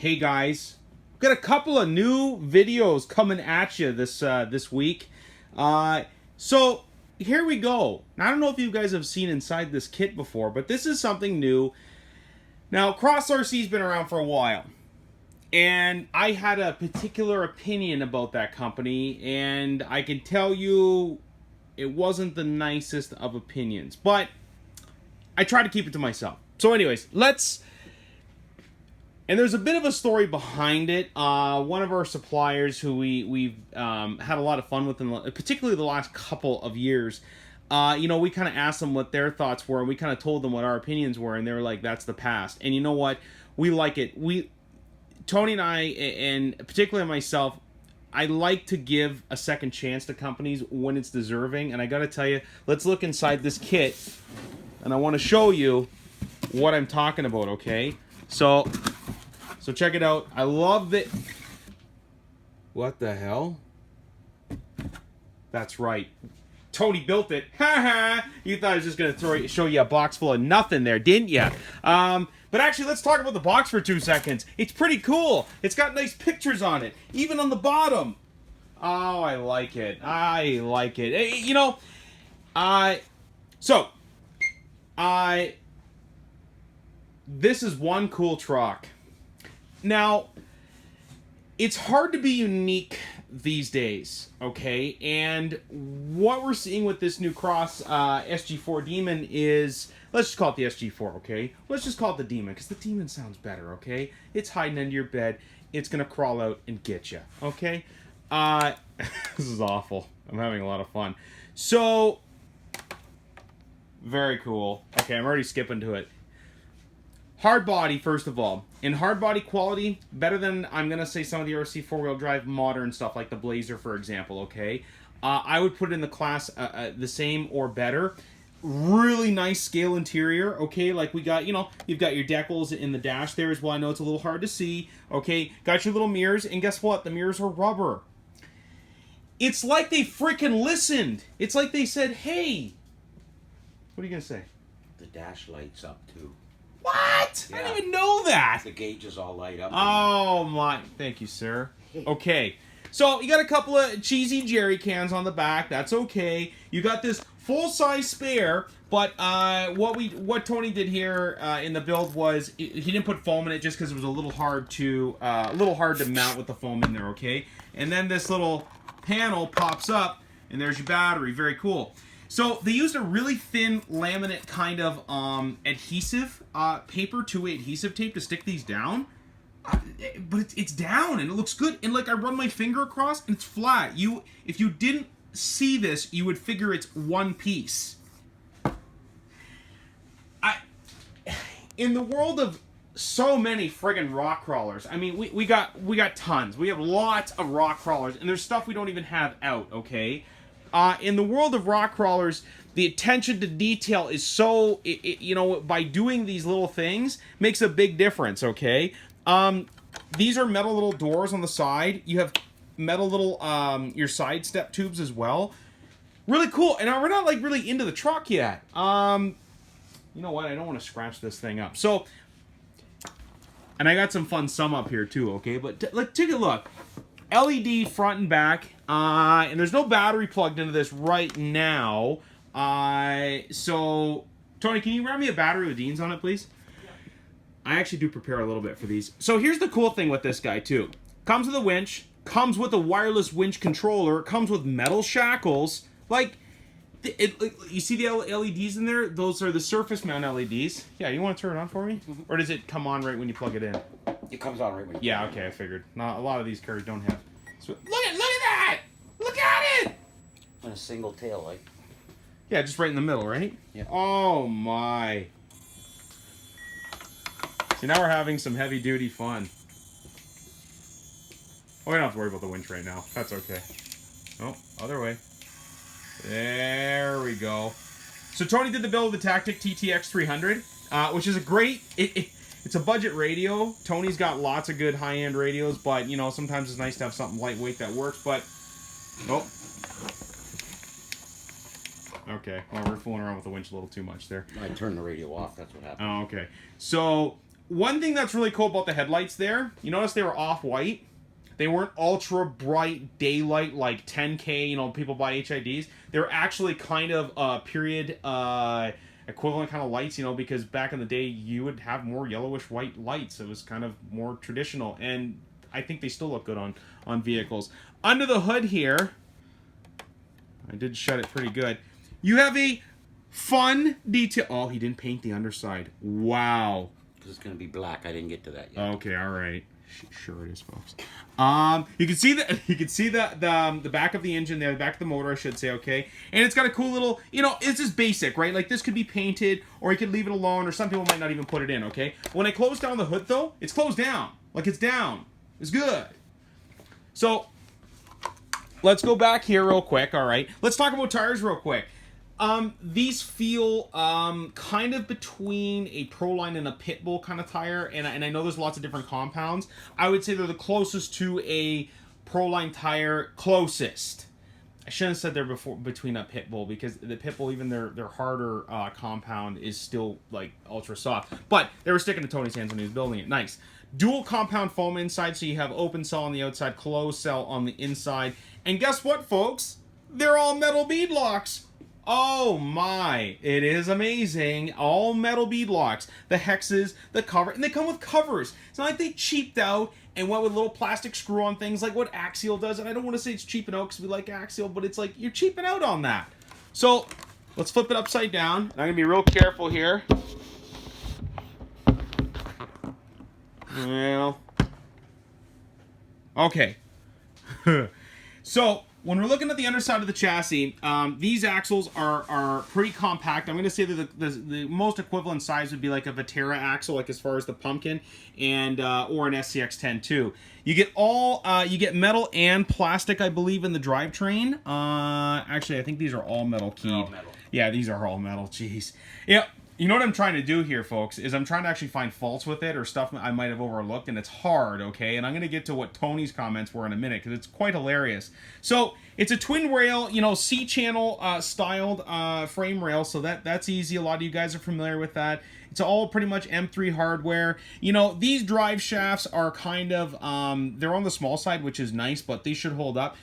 Hey guys, got a couple of new videos coming at you this week. So here we go. Now, I don't know if you guys have seen inside this kit before, but this is something new. Now, Cross RC's been around for a while, and I had a particular opinion about that company, and I can tell you it wasn't the nicest of opinions, but I try to keep it to myself. So anyways, and there's a bit of a story behind it. One of our suppliers who we've had a lot of fun with, particularly the last couple of years, we kind of asked them what their thoughts were, and we kind of told them what our opinions were, and they were like, that's the past. And you know what? We like it. Tony and I, and particularly myself, I like to give a second chance to companies when it's deserving. And I got to tell you, let's look inside this kit, and I want to show you what I'm talking about, okay? So check it out. I love it. What the hell? That's right. Tony built it. Ha ha! You thought I was just going to show you a box full of nothing there, didn't you? But actually, let's talk about the box for 2 seconds. It's pretty cool. It's got nice pictures on it, even on the bottom. Oh, I like it. I like it. This is one cool truck. Now, it's hard to be unique these days, okay? And what we're seeing with this new Cross SG4 Demon is, let's just call it the SG4, okay? Let's just call it the Demon, because the Demon sounds better, okay? It's hiding under your bed. It's going to crawl out and get you, okay? This is awful. I'm having a lot of fun. So, very cool. Okay, I'm already skipping to it. Hard body, first of all. In hard body quality, better than, I'm going to say, some of the RC 4-wheel drive modern stuff, like the Blazer, for example, okay? I would put it in the class the same or better. Really nice scale interior, okay? Like we got, you've got your decals in the dash there as well. I know it's a little hard to see, okay? Got your little mirrors, and guess what? The mirrors are rubber. It's like they freaking listened. It's like they said, hey. What are you going to say? The dash lights up, too. What? Yeah. I didn't even know that. The gauges all light up. Oh my! Thank you, sir. Okay, so you got a couple of cheesy jerry cans on the back. That's okay. You got this full-size spare, but what Tony did here in the build was he didn't put foam in it just because it was a little hard to mount with the foam in there. Okay, and then this little panel pops up, and there's your battery. Very cool. So they used a really thin laminate kind of adhesive paper, two-way adhesive tape to stick these down. But it's down and it looks good. And like I run my finger across and it's flat. If you didn't see this, you would figure it's one piece. In the world of so many friggin' rock crawlers, I mean, we got tons. We have lots of rock crawlers, and there's stuff we don't even have out. Okay. In the world of rock crawlers, the attention to detail is so, by doing these little things, makes a big difference, okay? These are metal little doors on the side. You have metal little, your side step tubes as well. Really cool. And we're not, really into the truck yet. You know what? I don't want to scratch this thing up. So, and I got some fun sum up here too, okay? But, take a look. LED front and back. And there's no battery plugged into this right now. So, Tony, can you grab me a battery with Dean's on it, please? Yeah. I actually do prepare a little bit for these. So here's the cool thing with this guy, too. Comes with a winch. Comes with a wireless winch controller. Comes with metal shackles. You see the LEDs in there? Those are the surface mount LEDs. Yeah, you want to turn it on for me? Mm-hmm. Or does it come on right when you plug it in? It comes on right when you plug it in. Okay, I figured. A lot of these cars don't have. So, look at that! Look at it! And a single tail light. Yeah, just right in the middle, right? Yeah. Oh my. See, now we're having some heavy duty fun. Oh, we don't have to worry about the winch right now. That's okay. Oh, other way. There we go. So Tony did the build of the Tactic TTX 300, which is a great... It's a budget radio. Tony's got lots of good high-end radios, but, sometimes it's nice to have something lightweight that works, but... Oh. Okay. Well, we're fooling around with the winch a little too much there. I turned the radio off. That's what happened. Oh, okay. So, one thing that's really cool about the headlights there, you notice they were off-white. They weren't ultra bright daylight like 10K, you know, people buy HIDs. They were actually kind of period equivalent kind of lights, you know, because back in the day you would have more yellowish white lights. It was kind of more traditional, and I think they still look good on vehicles. Under the hood here, I did shut it pretty good. You have a fun detail. Oh, he didn't paint the underside. Wow. Because it's going to be black. I didn't get to that yet. Okay, all right. Sure it is, folks. You can see the back of the engine there, the back of the motor, I should say, okay? And it's got a cool little, you know, it's just basic, right? Like, this could be painted, or you could leave it alone, or some people might not even put it in, okay? When I close down the hood, though, it's closed down. Like, it's down. It's good. So, let's go back here real quick, all right? Let's talk about tires real quick. These feel kind of between a Proline and a Pitbull kind of tire, and I know there's lots of different compounds. I would say they're the closest to a Proline tire, closest. I shouldn't have said they're between a Pitbull, because the Pitbull, even their harder compound is still like ultra soft. But they were sticking to Tony's hands when he was building it. Nice. Dual compound foam inside, so you have open cell on the outside, closed cell on the inside. And guess what, folks? They're all metal beadlocks. Oh my, it is amazing. All metal beadlocks. The hexes, the cover, and they come with covers. It's not like they cheaped out and went with little plastic screw-on things like what Axial does. And I don't want to say it's cheaping out because we like Axial, but it's like you're cheaping out on that. So let's flip it upside down. And I'm going to be real careful here. Well, okay. So when we're looking at the underside of the chassis, these axles are pretty compact. I'm going to say that the most equivalent size would be like a Vetera axle, like as far as the pumpkin, and or an SCX-10 too. You get you get metal and plastic, I believe, in the drivetrain. Actually, I think these are all metal keyed. All metal. Yeah, these are all metal. Jeez. Yeah. You know what I'm trying to do here, folks, is I'm trying to actually find faults with it or stuff I might have overlooked, and it's hard, okay? And I'm going to get to what Tony's comments were in a minute, because it's quite hilarious. So, it's a twin rail, you know, C-channel styled frame rail, so that's easy. A lot of you guys are familiar with that. It's all pretty much M3 hardware. You know, these drive shafts are kind of, they're on the small side, which is nice, but they should hold up.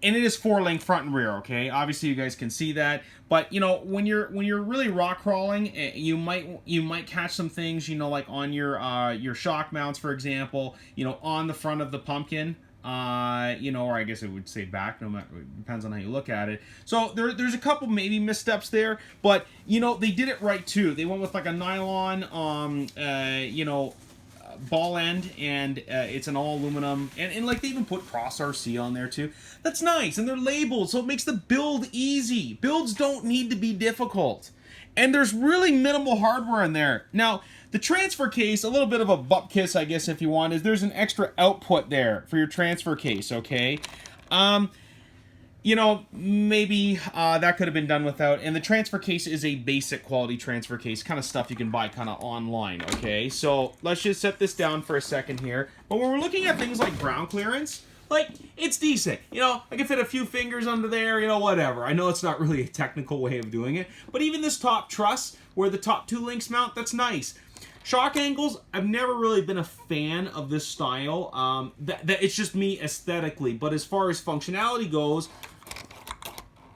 And it is 4-link front and rear, okay? Obviously, you guys can see that. But you know, when you're really rock crawling, you might catch some things, you know, like on your shock mounts, for example. You know, on the front of the pumpkin. You know, or I guess it would say back. No matter, it depends on how you look at it. So there's a couple maybe missteps there, but you know they did it right too. They went with like a nylon, you know, ball end, and it's an all aluminum, and like they even put Cross RC on there too. That's nice, and they're labeled, so it makes the build easy. Builds don't need to be difficult, and there's really minimal hardware in there. Now the transfer case, a little bit of a butt kiss, I guess, if you want, is there's an extra output there for your transfer case, okay? You know, maybe that could have been done without. And the transfer case is a basic quality transfer case, kind of stuff you can buy kind of online, okay? So let's just set this down for a second here. But when we're looking at things like ground clearance, like, it's decent. You know, I can fit a few fingers under there, you know, whatever. I know it's not really a technical way of doing it. But even this top truss, where the top 2 links mount, that's nice. Shock angles, I've never really been a fan of this style. It's just me aesthetically. But as far as functionality goes,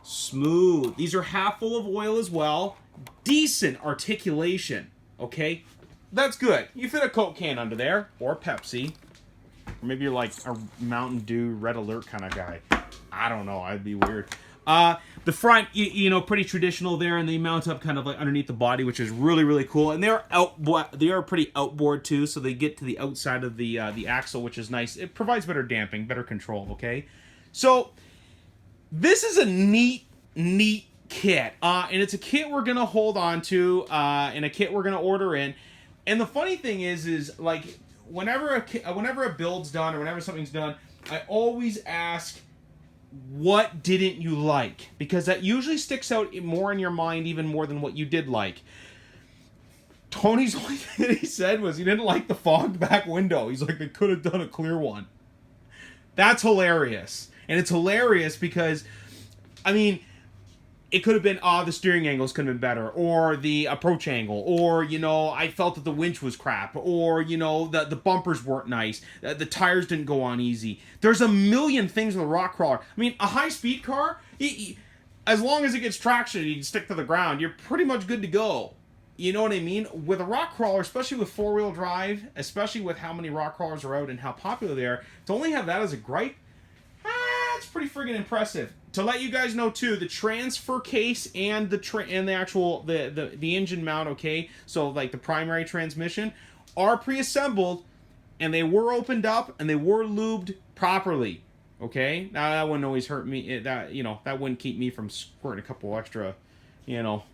smooth. These are half full of oil as well. Decent articulation, okay? That's good. You fit a Coke can under there, or Pepsi. Or maybe you're like a Mountain Dew Red Alert kind of guy. I don't know. I'd be weird. The front, you know, pretty traditional there, and they mount up kind of like underneath the body, which is really, really cool. And they are pretty outboard too, so they get to the outside of the axle, which is nice. It provides better damping, better control, okay? So this is a neat kit, and it's a kit we're gonna hold on to, and a kit we're gonna order in. And the funny thing is like whenever a build's done or whenever something's done, I always ask, what didn't you like? Because that usually sticks out more in your mind, even more than what you did like. Tony's only thing that he said was he didn't like the fogged back window. He's like, they could have done a clear one. That's hilarious. And it's hilarious because, I mean, it could have been, the steering angles could have been better, or the approach angle, or, you know, I felt that the winch was crap, or, you know, the bumpers weren't nice, the tires didn't go on easy. There's a million things with a rock crawler. I mean, a high-speed car, as long as it gets traction and you can stick to the ground, you're pretty much good to go. You know what I mean? With a rock crawler, especially with four-wheel drive, especially with how many rock crawlers are out and how popular they are, to only have that as a gripe, it's pretty friggin' impressive. To let you guys know too, the transfer case and the actual the engine mount, okay, so like the primary transmission, are pre-assembled, and they were opened up and they were lubed properly. Okay, now that wouldn't always hurt me. That, you know, that wouldn't keep me from squirting a couple extra, you know,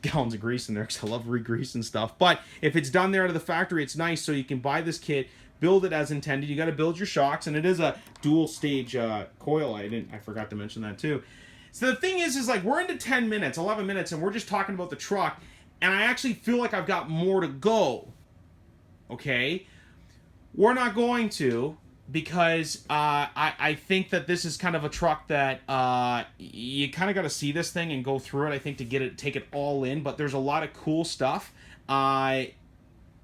gallons of grease in there, because I love re-greasing stuff. But if it's done there out of the factory, it's nice. So you can buy this kit, build it as intended. You got to build your shocks, and it is a dual stage coil. I forgot to mention that too. So the thing is like, we're into 10 minutes, 11 minutes, and we're just talking about the truck, and I actually feel like I've got more to go. Okay, we're not going to, because I think that this is kind of a truck that you kind of got to see this thing and go through it, I think, to take it all in. But there's a lot of cool stuff.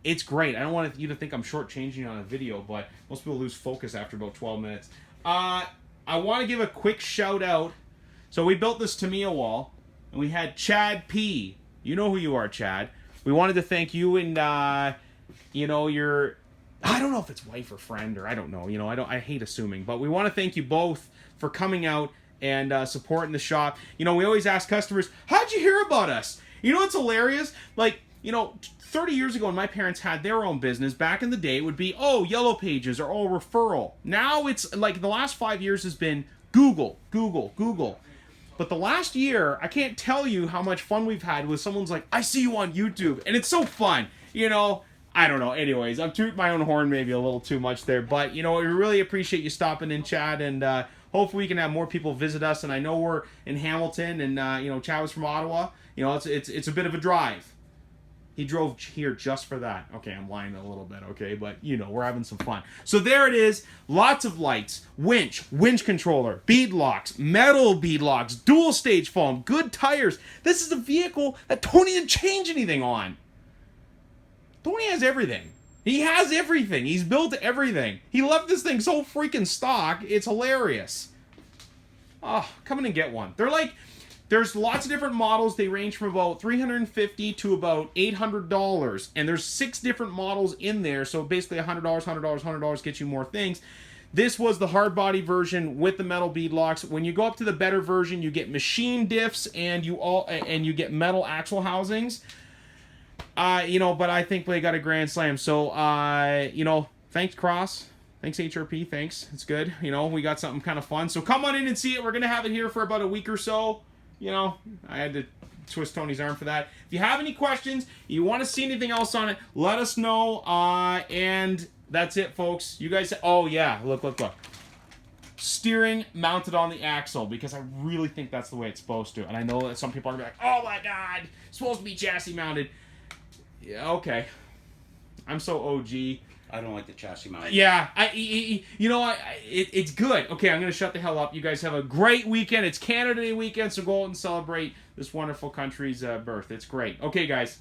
It's great. I don't want you to think I'm shortchanging on a video, but most people lose focus after about 12 minutes. I want to give a quick shout out. So we built this Tamiya wall, and we had Chad P. You know who you are, Chad. We wanted to thank you and, you know, your... I don't know if it's wife or friend, or I don't know. You know, I hate assuming. But we want to thank you both for coming out and supporting the shop. You know, we always ask customers, how'd you hear about us? You know what's hilarious? Like, you know, 30 years ago when my parents had their own business, back in the day, it would be, oh, Yellow Pages, or oh, referral. Now it's like the last 5 years has been Google, Google, Google. But the last year, I can't tell you how much fun we've had with someone's like, I see you on YouTube. And it's so fun. You know, I don't know. Anyways, I'm tooting my own horn maybe a little too much there. But, you know, we really appreciate you stopping in, Chad. And hopefully we can have more people visit us. And I know we're in Hamilton, and, you know, Chad was from Ottawa. You know, it's a bit of a drive. He drove here just for that. Okay, I'm lying a little bit, okay? But, you know, we're having some fun. So there it is. Lots of lights, winch controller, beadlocks, metal beadlocks, dual stage foam, good tires. This is a vehicle that Tony didn't change anything on. Tony has everything. He has everything. He's built everything. He left this thing so freaking stock, it's hilarious. Oh, come in and get one. They're like... There's lots of different models. They range from about $350 to about $800. And there's 6 different models in there. So basically $100, $100, $100 gets you more things. This was the hard body version with the metal beadlocks. When you go up to the better version, you get machine diffs and you get metal axle housings. You know, but I think they got a grand slam. So, you know, thanks Cross. Thanks HRP. Thanks. It's good. You know, we got something kind of fun. So come on in and see it. We're going to have it here for about a week or so. You know, I had to twist Tony's arm for that. If you have any questions, you want to see anything else on it, let us know. And that's it, folks. You guys... Oh, yeah. Look. Steering mounted on the axle, because I really think that's the way it's supposed to. And I know that some people are going to be like, oh, my God. It's supposed to be chassis mounted. Yeah, okay. I'm so OG. I don't like the chassis mount. Yeah, you know what? It's good. Okay, I'm going to shut the hell up. You guys have a great weekend. It's Canada Day weekend, so go out and celebrate this wonderful country's birth. It's great. Okay, guys.